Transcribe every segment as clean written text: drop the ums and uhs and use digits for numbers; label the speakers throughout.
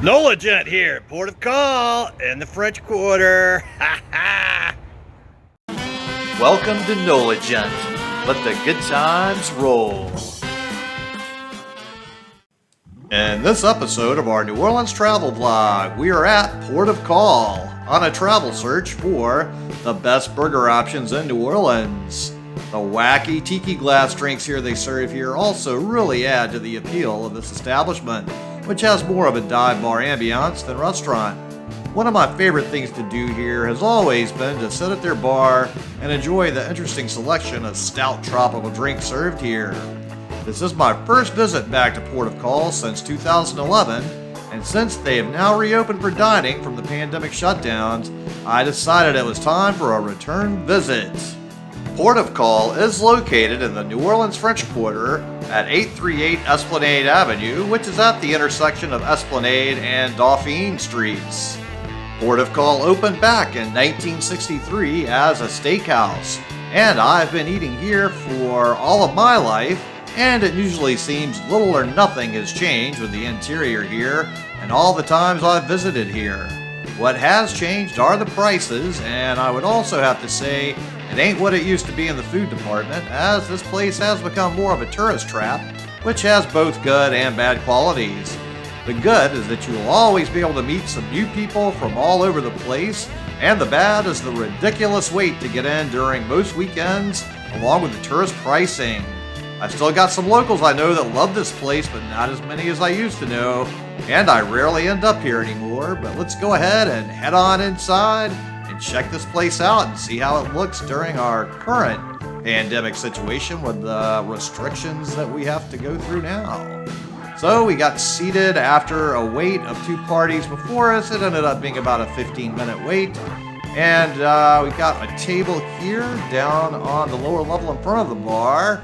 Speaker 1: Nola Gent here, port of call in the French Quarter. Ha ha!
Speaker 2: Welcome to Nola Gent. Let the good times roll. In this episode of our New Orleans travel vlog, we are at Port of Call on a travel search for the best burger options in New Orleans. The wacky tiki glass drinks they serve here also really add to the appeal of this establishment, which has more of a dive bar ambiance than restaurant. One of my favorite things to do here has always been to sit at their bar and enjoy the interesting selection of stout tropical drinks served here. This is my first visit back to Port of Call since 2011, and since they have now reopened for dining from the pandemic shutdowns, I decided it was time for a return visit. Port of Call is located in the New Orleans French Quarter at 838 Esplanade Avenue, which is at the intersection of Esplanade and Dauphine Streets. Port of Call opened back in 1963 as a steakhouse, and I've been eating here for all of my life, and it usually seems little or nothing has changed with the interior here and all the times I've visited here. What has changed are the prices, and I would also have to say it ain't what it used to be in the food department, as this place has become more of a tourist trap, which has both good and bad qualities. The good is that you will always be able to meet some new people from all over the place, and the bad is the ridiculous wait to get in during most weekends, along with the tourist pricing. I've still got some locals I know that love this place, but not as many as I used to know, and I rarely end up here anymore. But let's go ahead and head on inside and check this place out and see how it looks during our current pandemic situation with the restrictions that we have to go through now. So we got seated after a wait of 2 parties before us. It ended up being about a 15-minute wait. And we got a table here down on the lower level in front of the bar.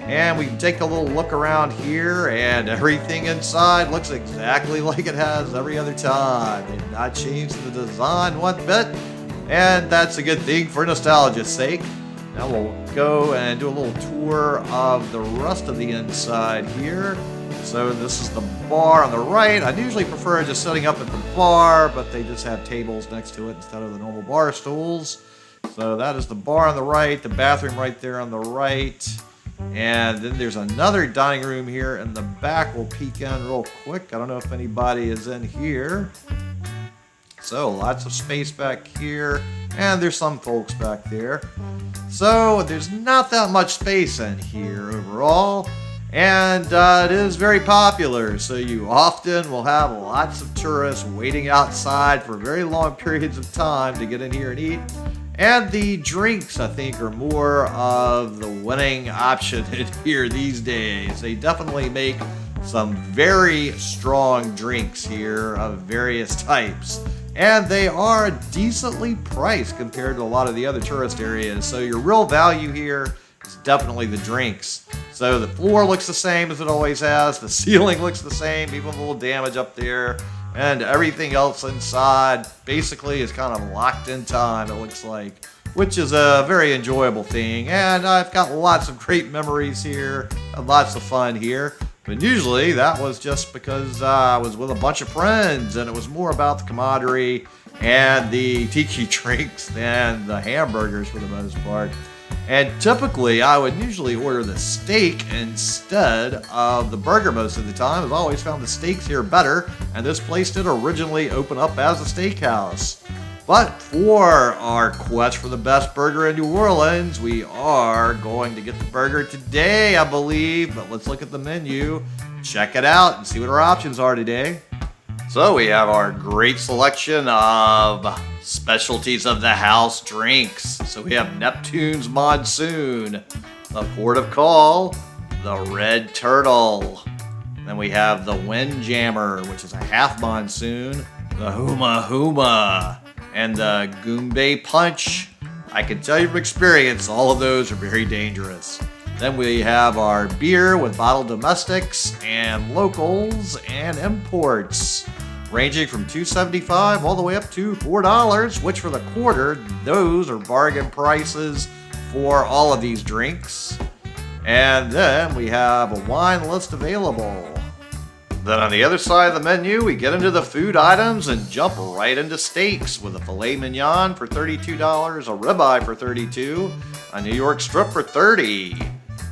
Speaker 2: And we can take a little look around here, and everything inside looks exactly like it has every other time. They've not changed the design one bit, and that's a good thing for nostalgia's sake. Now we'll go and do a little tour of the rest of the inside here. So this is the bar on the right. I usually prefer just sitting up at the bar, but they just have tables next to it instead of the normal bar stools. So that is the bar on the right, the bathroom right there on the right. And then there's another dining room here in the back. We'll peek in real quick. I don't know if anybody is in here. So lots of space back here, and there's some folks back there. So there's not that much space in here overall, and it is very popular. So you often will have lots of tourists waiting outside for very long periods of time to get in here and eat. And the drinks, I think, are more of the winning option here these days. They definitely make some very strong drinks here of various types. And they are decently priced compared to a lot of the other tourist areas. So your real value here is definitely the drinks. So the floor looks the same as it always has. The ceiling looks the same, even with a little damage up there. And everything else inside basically is kind of locked in time, it looks like, which is a very enjoyable thing. And I've got lots of great memories here and lots of fun here. But usually that was just because I was with a bunch of friends, and it was more about the camaraderie and the tiki drinks than the hamburgers for the most part. And typically, I would usually order the steak instead of the burger most of the time. I've always found the steaks here better, and this place did originally open up as a steakhouse. But for our quest for the best burger in New Orleans, we are going to get the burger today, I believe. But let's look at the menu, check it out, and see what our options are today. So we have our great selection of specialties of the house drinks. So we have Neptune's Monsoon, the Port of Call, the Red Turtle. Then we have the Windjammer, which is a half monsoon, the Huma Huma, and the Goombay Punch. I can tell you from experience, all of those are very dangerous. Then we have our beer with bottled domestics and locals and imports, ranging from $2.75 all the way up to $4, which for the quarter, those are bargain prices for all of these drinks. And then we have a wine list available. Then on the other side of the menu, we get into the food items and jump right into steaks with a filet mignon for $32, a ribeye for $32, a New York strip for $30.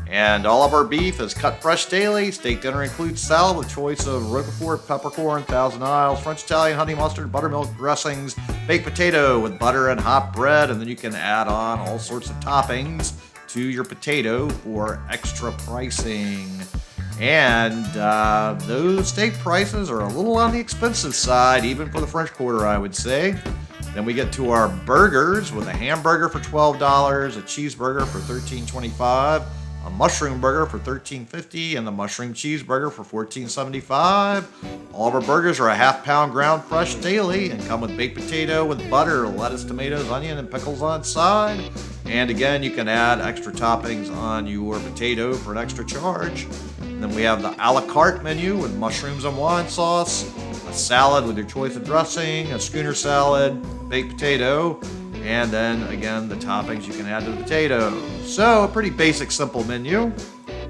Speaker 2: And all of our beef is cut fresh daily. Steak dinner includes salad with choice of Roquefort, peppercorn, Thousand Isles, French Italian, honey mustard, buttermilk dressings, baked potato with butter and hot bread, and then you can add on all sorts of toppings to your potato for extra pricing. And those steak prices are a little on the expensive side, even for the French Quarter, I would say. Then we get to our burgers with a hamburger for $12, a cheeseburger for $13.25, a mushroom burger for $13.50, and the mushroom cheeseburger for $14.75. All of our burgers are a half-pound ground fresh daily and come with baked potato with butter, lettuce, tomatoes, onion, and pickles on side. And again, you can add extra toppings on your potato for an extra charge. And then we have the a la carte menu with mushrooms and wine sauce, a salad with your choice of dressing, a schooner salad, baked potato, and then again the toppings you can add to the potato. So a pretty basic, simple menu.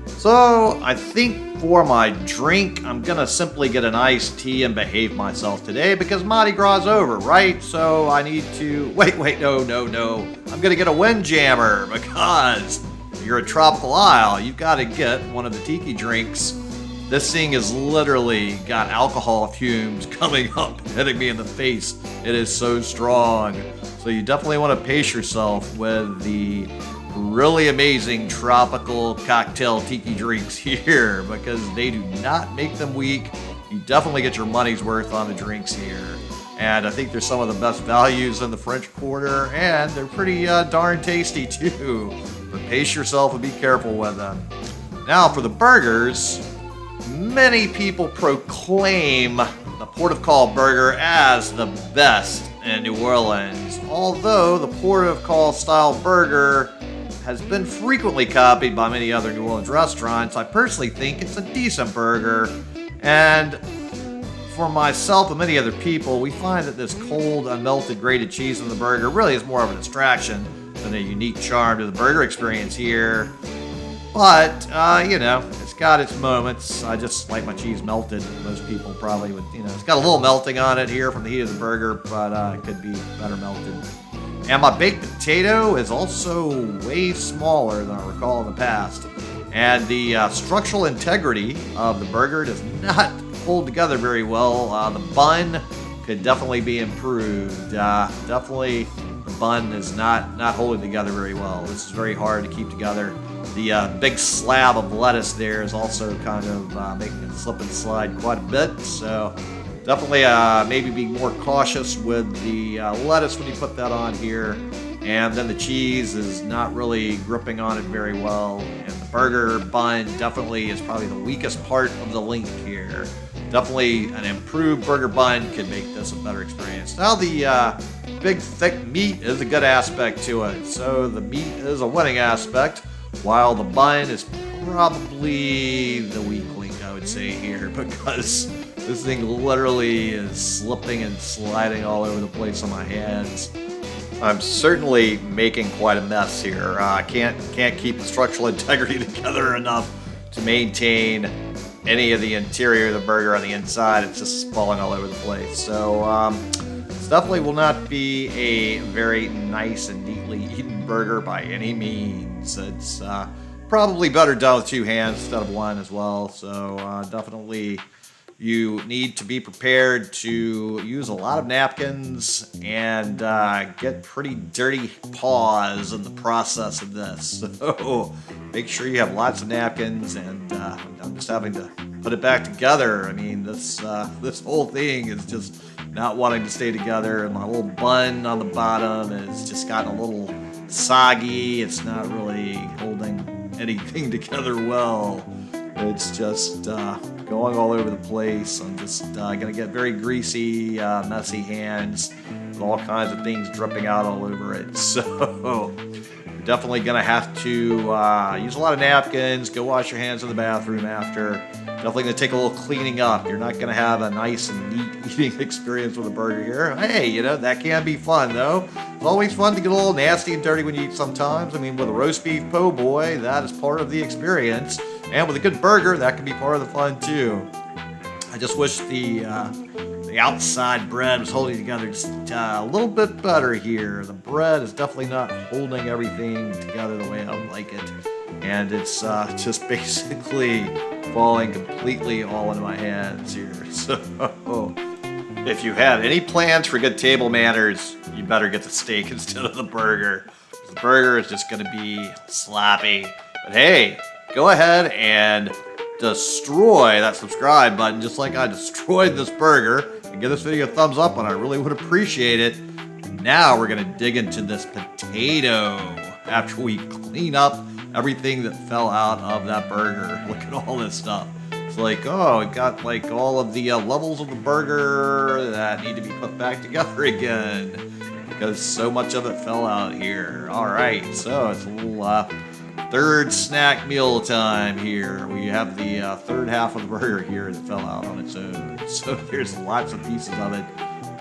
Speaker 2: So I think for my drink, I'm gonna simply get an iced tea and behave myself today because Mardi Gras is over, right? So I need to wait, no. I'm gonna get a Windjammer because you're a tropical isle. You've got to get one of the tiki drinks. This thing has literally got alcohol fumes coming up, hitting me in the face. It is so strong. So you definitely want to pace yourself with the really amazing tropical cocktail tiki drinks here because they do not make them weak. You definitely get your money's worth on the drinks here. And I think they're some of the best values in the French Quarter, and they're pretty darn tasty too. But pace yourself and be careful with them. Now for the burgers, many people proclaim the Port of Call burger as the best in New Orleans. Although the Port of Call style burger has been frequently copied by many other New Orleans restaurants, I personally think it's a decent burger. And for myself and many other people, we find that this cold, unmelted grated cheese in the burger really is more of a distraction than a unique charm to the burger experience here. But, it's got its moments. I just like my cheese melted. Most people probably would, it's got a little melting on it here from the heat of the burger, but it could be better melted. And my baked potato is also way smaller than I recall in the past. And the structural integrity of the burger does not hold together very well. The bun could definitely be improved. Definitely the bun is not holding together very well. This is very hard to keep together. The big slab of lettuce there is also kind of making it slip and slide quite a bit. So definitely maybe be more cautious with the lettuce when you put that on here. And then the cheese is not really gripping on it very well. And the burger bun definitely is probably the weakest part of the link here. Definitely an improved burger bun could make this a better experience. Now the big thick meat is a good aspect to it. So the meat is a winning aspect, while the bun is probably the weak link, I would say here, because this thing literally is slipping and sliding all over the place on my hands. I'm certainly making quite a mess here. I can't keep the structural integrity together enough to maintain any of the interior of the burger on the inside. It's just falling all over the place. So this definitely will not be a very nice and neatly eaten burger by any means. It's probably better done with two hands instead of one as well. So definitely you need to be prepared to use a lot of napkins and get pretty dirty paws in the process of this. So make sure you have lots of napkins, and I'm just having to put it back together. I mean, this whole thing is just not wanting to stay together, and my little bun on the bottom has just gotten a little soggy. It's not really holding anything together well. It's just going all over the place. I'm just going to get very greasy, messy hands with all kinds of things dripping out all over it. So you're definitely going to have to use a lot of napkins, go wash your hands in the bathroom after. Definitely going to take a little cleaning up. You're not going to have a nice and neat eating experience with a burger here. Hey, that can be fun, though. It's always fun to get a little nasty and dirty when you eat sometimes. I mean, with a roast beef po' boy, that is part of the experience. And with a good burger, that can be part of the fun too. I just wish the outside bread was holding together just a little bit better here. The bread is definitely not holding everything together the way I would like it. And it's just basically falling completely all into my hands here. So if you have any plans for good table manners, you better get the steak instead of the burger. The burger is just going to be sloppy. But hey, go ahead and destroy that subscribe button just like I destroyed this burger. And give this video a thumbs up, and I really would appreciate it. And now we're going to dig into this potato after we clean up everything that fell out of that burger. Look at all this stuff. It's like, oh, it got like all of the levels of the burger that need to be put back together again because so much of it fell out here. All right, so it's a little third snack meal time here. We have the third half of the burger here that fell out on its own. So there's lots of pieces of it.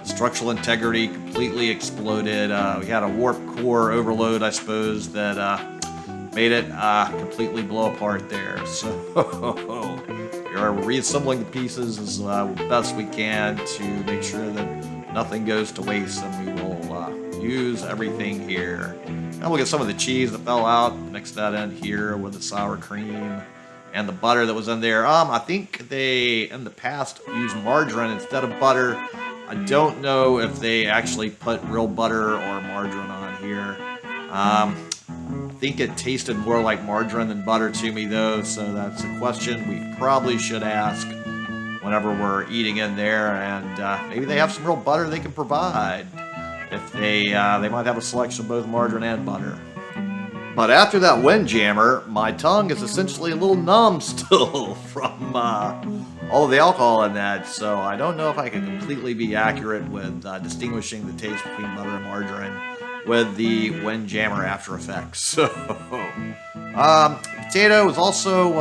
Speaker 2: Structural integrity completely exploded. We had a warp core overload, I suppose, that made it completely blow apart there. So we are reassembling the pieces as best we can to make sure that nothing goes to waste, and we will use everything here. Now we'll get some of the cheese that fell out, mix that in here with the sour cream and the butter that was in there. I think they, in the past, used margarine instead of butter. I don't know if they actually put real butter or margarine on here. I think it tasted more like margarine than butter to me, though, so that's a question we probably should ask whenever we're eating in there, and maybe they have some real butter they can provide. If they might have a selection of both margarine and butter. But after that windjammer, my tongue is essentially a little numb still from all of the alcohol in that, so I don't know if I can completely be accurate with distinguishing the taste between butter and margarine with the windjammer after effects. So, potato is also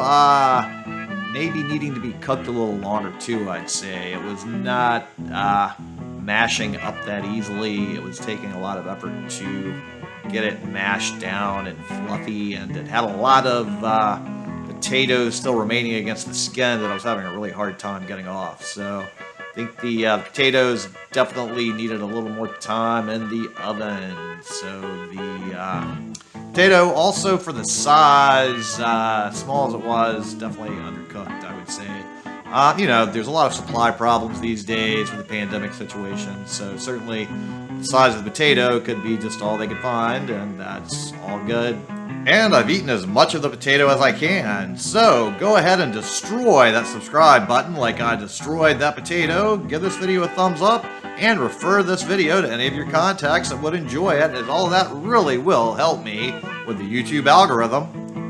Speaker 2: maybe needing to be cooked a little longer too, I'd say. It was not mashing up that easily. It was taking a lot of effort to get it mashed down and fluffy, and it had a lot of potatoes still remaining against the skin that I was having a really hard time getting off. So I think the potatoes definitely needed a little more time in the oven. So the potato, also for the size, small as it was, definitely undercooked, I would say. You know, there's a lot of supply problems these days with the pandemic situation, so certainly the size of the potato could be just all they could find, and that's all good. And I've eaten as much of the potato as I can, so go ahead and destroy that subscribe button like I destroyed that potato. Give this video a thumbs up, and refer this video to any of your contacts that would enjoy it, as all of that really will help me with the YouTube algorithm.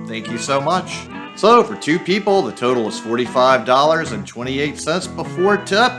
Speaker 2: Thank you so much. So for two people, the total is $45.28 before tip.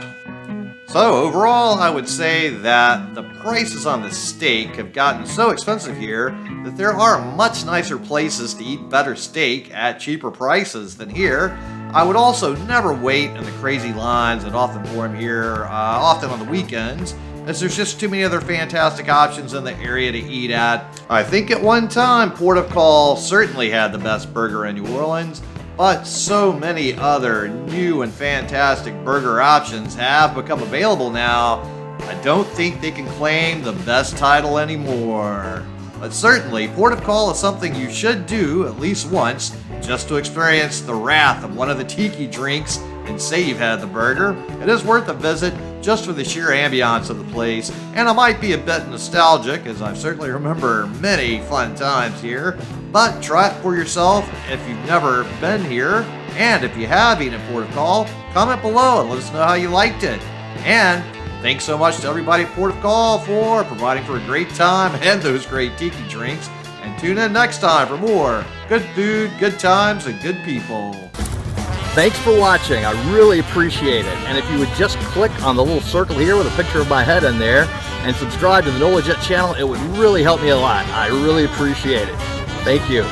Speaker 2: So overall, I would say that the prices on the steak have gotten so expensive here that there are much nicer places to eat better steak at cheaper prices than here. I would also never wait in the crazy lines that often form here, often on the weekends, as there's just too many other fantastic options in the area to eat at. I think at one time, Port of Call certainly had the best burger in New Orleans, but so many other new and fantastic burger options have become available now, I don't think they can claim the best title anymore. But certainly, Port of Call is something you should do at least once, just to experience the wrath of one of the tiki drinks and say you've had the burger. It is worth a visit just for the sheer ambiance of the place, and I might be a bit nostalgic, as I certainly remember many fun times here, but try it for yourself if you've never been here, and if you have eaten at Port of Call, comment below and let us know how you liked it. And thanks so much to everybody at Port of Call for providing for a great time and those great tiki drinks, and tune in next time for more good food, good times, and good people.
Speaker 3: Thanks for watching. I really appreciate it. And if you would just click on the little circle here with a picture of my head in there and subscribe to the NOLA Jet channel, it would really help me a lot. I really appreciate it. Thank you.